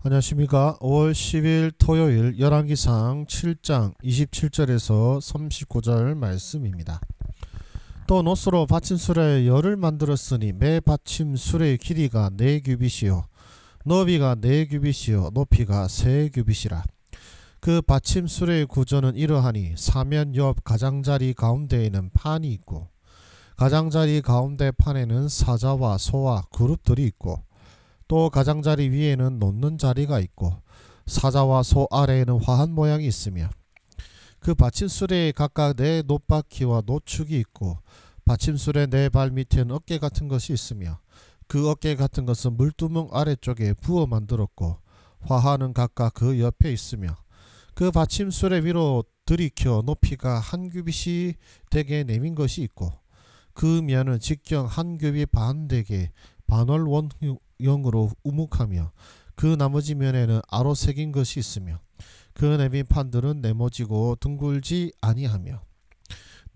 안녕하십니까. 5월 10일 토요일 열왕기상 7장 27절에서 39절 말씀입니다. 또 노스로 받침수레 열을 만들었으니 매 받침수레의 길이가 4규빗이요 너비가 4규빗이요 높이가 3규빗이라. 그 받침수레의 구조는 이러하니 사면 옆 가장자리 가운데에는 판이 있고 가장자리 가운데 판에는 사자와 소와 그룹들이 있고 또 가장자리 위에는 놓는 자리가 있고 사자와 소 아래에는 화한 모양이 있으며 그 받침수레에 각각 4 놋바퀴와 노축이 있고 받침수레 4발 밑에는 어깨 같은 것이 있으며 그 어깨 같은 것은 물두멍 아래쪽에 부어 만들었고 화하는 각각 그 옆에 있으며 그 받침수레 위로 들이켜 높이가 1규빗이 되게 내민 것이 있고 그 면은 직경 1규빗 반 되게 반월원형으로 우묵하며 그 나머지 면에는 아로 새긴 것이 있으며 그 내민 판들은 네모지고 둥글지 아니하며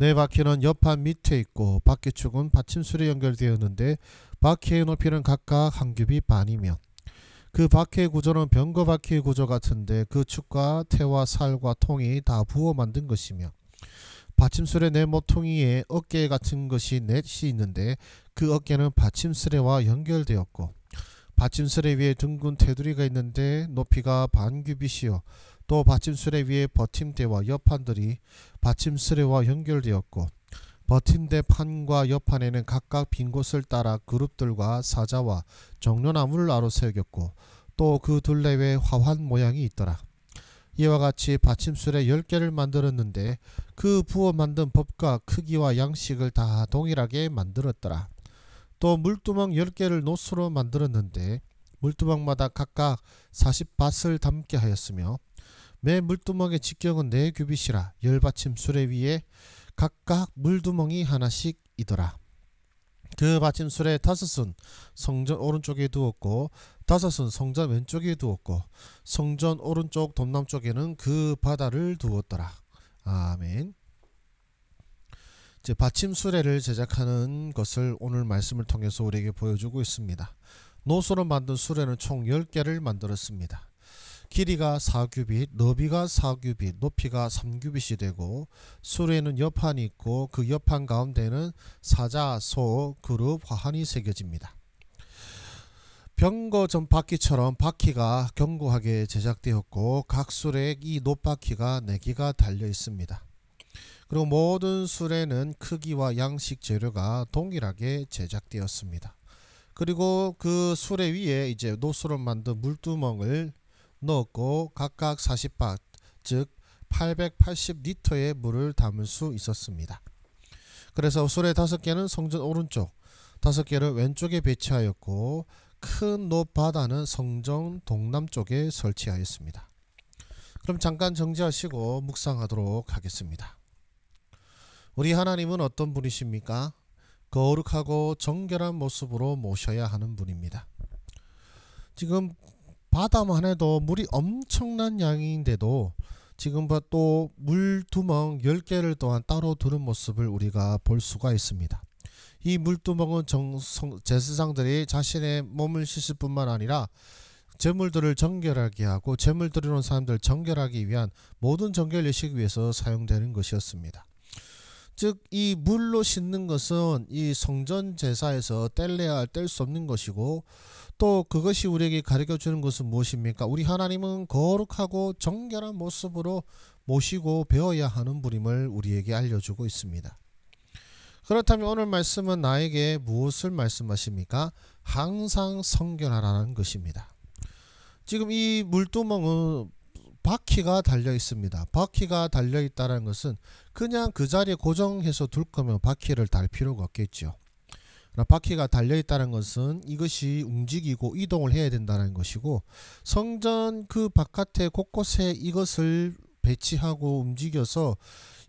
4바퀴는 옆판 밑에 있고 바퀴축은 받침술에 연결되었는데 바퀴의 높이는 각각 1규빗 반이며 그 바퀴의 구조는 병거바퀴의 구조 같은데 그 축과 태와 살과 통이 다 부어 만든 것이며 받침술의 네 모퉁이에 어깨 같은 것이 넷이 있는데 그 어깨는 받침수레와 연결되었고 받침수레 위에 둥근 테두리가 있는데 높이가 반규빗이요 또 받침수레 위에 버팀대와 옆판들이 받침수레와 연결되었고 버팀대 판과 옆판에는 각각 빈 곳을 따라 그룹들과 사자와 종려나무를 아로 새겼고 또 그 둘레에 화환 모양이 있더라. 이와 같이 받침수레 10개를 만들었는데 그 부어 만든 법과 크기와 양식을 다 동일하게 만들었더라. 또 물두멍 10개를 노수로 만들었는데 물두멍마다 각각 40밭을 담게 하였으며 매 물두멍의 직경은 4규빗이라 10받침수레 위에 각각 물두멍이 하나씩 이더라. 그 받침수레 5은 성전 오른쪽에 두었고 5은 성전 왼쪽에 두었고 성전 오른쪽 동남쪽에는 그 바다를 두었더라. 아멘. 이제 받침수레를 제작하는 것을 오늘 말씀을 통해서 우리에게 보여주고 있습니다. 노소로 만든 수레는 총 10개를 만들었습니다. 길이가 4규빗, 너비가 4규빗, 높이가 3규빗이 되고 수레에는 옆판이 있고 그 옆판 가운데는 사자, 소, 그룹, 화환이 새겨집니다. 병거 전 바퀴처럼 바퀴가 견고하게 제작되었고 각 수레에 이 놋바퀴가 4개가 달려 있습니다. 그리고 모든 수레는 크기와 양식 재료가 동일하게 제작되었습니다. 그리고 그 수레 위에 이제 노수로 만든 물두멍을 넣었고 각각 40밭 즉 880리터의 물을 담을 수 있었습니다. 그래서 수레 5개는 성전 오른쪽 5개를 왼쪽에 배치하였고 큰 놋바다는 성전 동남쪽에 설치하였습니다. 그럼 잠깐 정지하시고 묵상하도록 하겠습니다. 우리 하나님은 어떤 분이십니까? 거룩하고 정결한 모습으로 모셔야 하는 분입니다. 지금 바다만 해도 물이 엄청난 양인데도 지금 또 물두멍 10개를 또한 따로 두는 모습을 우리가 볼 수가 있습니다. 이 물두멍은 제사장들이 자신의 몸을 씻을 뿐만 아니라 제물들을 정결하게 하고 제물 드리는 사람들을 정결하기 위한 모든 정결 예식을 위해서 사용되는 것이었습니다. 즉 이 물로 씻는 것은 이 성전 제사에서 뗄래야 뗄 수 없는 것이고 또 그것이 우리에게 가르쳐주는 것은 무엇입니까? 우리 하나님은 거룩하고 정결한 모습으로 모시고 배워야 하는 분임을 우리에게 알려주고 있습니다. 그렇다면 오늘 말씀은 나에게 무엇을 말씀하십니까? 항상 성결하라는 것입니다. 지금 이 물두멍은 바퀴가 달려 있습니다. 바퀴가 달려 있다는 것은 그냥 그 자리에 고정해서 둘 거면 바퀴를 달 필요가 없겠죠. 바퀴가 달려 있다는 것은 이것이 움직이고 이동을 해야 된다는 것이고 성전 그 바깥에 곳곳에 이것을 배치하고 움직여서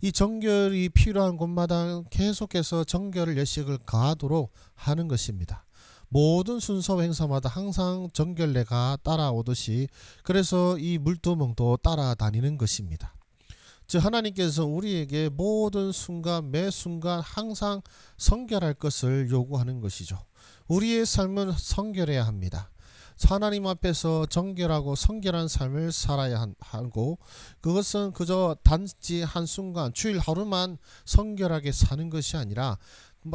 이 정결이 필요한 곳마다 계속해서 정결을 예식을 가하도록 하는 것입니다. 모든 순서 행사마다 항상 정결례가 따라오듯이 그래서 이 물두멍도 따라다니는 것입니다. 즉 하나님께서 우리에게 모든 순간 매 순간 항상 성결할 것을 요구하는 것이죠. 우리의 삶은 성결해야 합니다. 하나님 앞에서 정결하고 성결한 삶을 살아야 하고, 그것은 그저 단지 한순간 주일 하루만 성결하게 사는 것이 아니라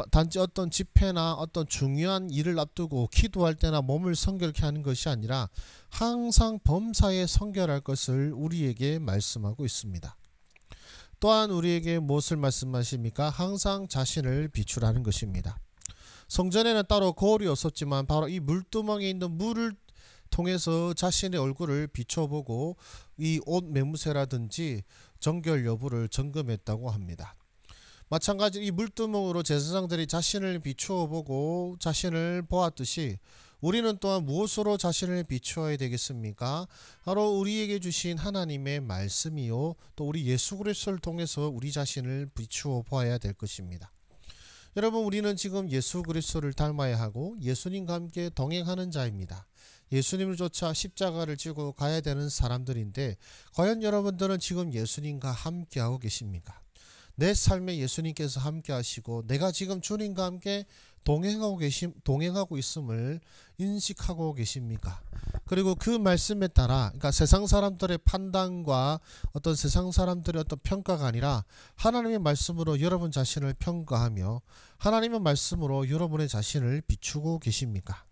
단지 어떤 집회나 어떤 중요한 일을 앞두고 기도할 때나 몸을 성결케 하는 것이 아니라 항상 범사에 성결할 것을 우리에게 말씀하고 있습니다. 또한 우리에게 무엇을 말씀하십니까? 항상 자신을 비추라는 것입니다. 성전에는 따로 거울이 없었지만 바로 이 물두멍에 있는 물을 통해서 자신의 얼굴을 비춰보고 이 옷 매무새라든지 정결 여부를 점검했다고 합니다. 마찬가지로 이 물두멍으로 제사장들이 자신을 비추어 보고 자신을 보았듯이 우리는 또한 무엇으로 자신을 비추어야 되겠습니까? 바로 우리에게 주신 하나님의 말씀이요, 또 우리 예수 그리스도를 통해서 우리 자신을 비추어 보아야 될 것입니다. 여러분, 우리는 지금 예수 그리스도를 닮아야 하고 예수님과 함께 동행하는 자입니다. 예수님을 쫓아 십자가를 지고 가야 되는 사람들인데, 과연 여러분들은 지금 예수님과 함께하고 계십니까? 내 삶에 예수님께서 함께 하시고 내가 지금 주님과 함께 동행하고 있음을 인식하고 계십니까? 그리고 그 말씀에 따라, 그러니까 세상 사람들의 판단과 어떤 세상 사람들의 어떤 평가가 아니라 하나님의 말씀으로 여러분 자신을 평가하며 하나님의 말씀으로 여러분의 자신을 비추고 계십니까?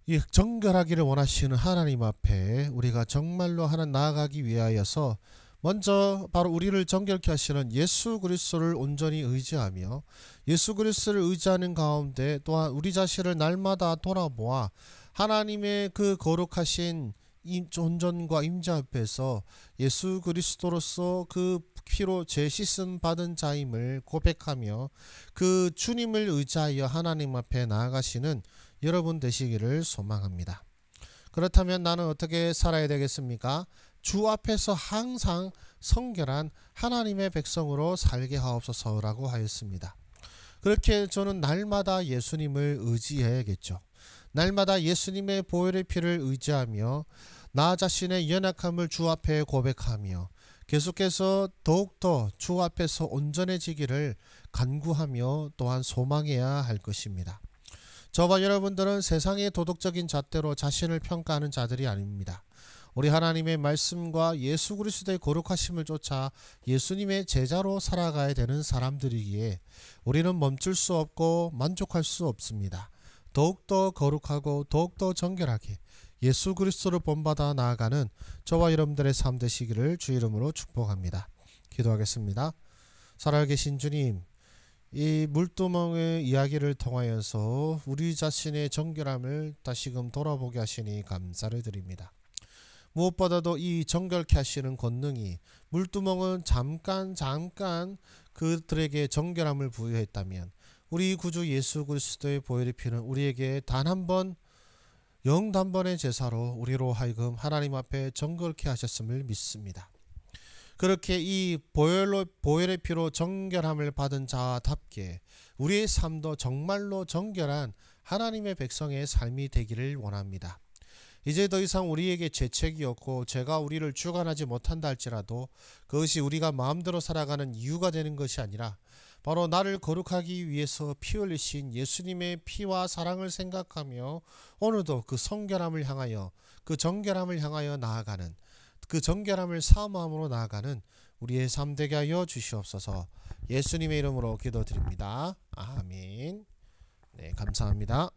이 정결하기를 원하시는 하나님 앞에 우리가 정말로 하나 나아가기 위하여서 먼저 바로 우리를 정결케 하시는 예수 그리스도를 온전히 의지하며 예수 그리스도를 의지하는 가운데 또한 우리 자신을 날마다 돌아보아 하나님의 그 거룩하신 온전과 임재 앞에서 예수 그리스도로서 그 피로 죄 씻음 받은 자임을 고백하며 그 주님을 의지하여 하나님 앞에 나아가시는 여러분 되시기를 소망합니다. 그렇다면 나는 어떻게 살아야 되겠습니까? 주 앞에서 항상 성결한 하나님의 백성으로 살게 하옵소서라고 하였습니다. 그렇게 저는 날마다 예수님을 의지해야겠죠. 날마다 예수님의 보혈의 피를 의지하며 나 자신의 연약함을 주 앞에 고백하며 계속해서 더욱더 주 앞에서 온전해지기를 간구하며 또한 소망해야 할 것입니다. 저와 여러분들은 세상의 도덕적인 잣대로 자신을 평가하는 자들이 아닙니다. 우리 하나님의 말씀과 예수 그리스도의 거룩하심을 쫓아 예수님의 제자로 살아가야 되는 사람들이기에 우리는 멈출 수 없고 만족할 수 없습니다. 더욱더 거룩하고 더욱더 정결하게 예수 그리스도를 본받아 나아가는 저와 여러분들의 삶 되시기를 주 이름으로 축복합니다. 기도하겠습니다. 살아계신 주님, 이 물두멍의 이야기를 통하여서 우리 자신의 정결함을 다시금 돌아보게 하시니 감사를 드립니다. 무엇보다도 이 정결케 하시는 권능이 물두멍은 잠깐 그들에게 정결함을 부여했다면 우리 구주 예수 그리스도의 보혈의 피는 우리에게 단 한 번 영단번의 제사로 우리로 하여금 하나님 앞에 정결케 하셨음을 믿습니다. 그렇게 이 보혈의 피로 정결함을 받은 자답게 우리의 삶도 정말로 정결한 하나님의 백성의 삶이 되기를 원합니다. 이제 더 이상 우리에게 죄책이 없고 죄가 우리를 주관하지 못한다 할지라도 그것이 우리가 마음대로 살아가는 이유가 되는 것이 아니라 바로 나를 거룩하기 위해서 피 흘리신 예수님의 피와 사랑을 생각하며 오늘도 그 성결함을 향하여 그 정결함을 향하여 나아가는 그 정결함을 사모함으로 나아가는 우리의 삶 되게 하여 주시옵소서. 예수님의 이름으로 기도드립니다. 아멘. 네, 감사합니다.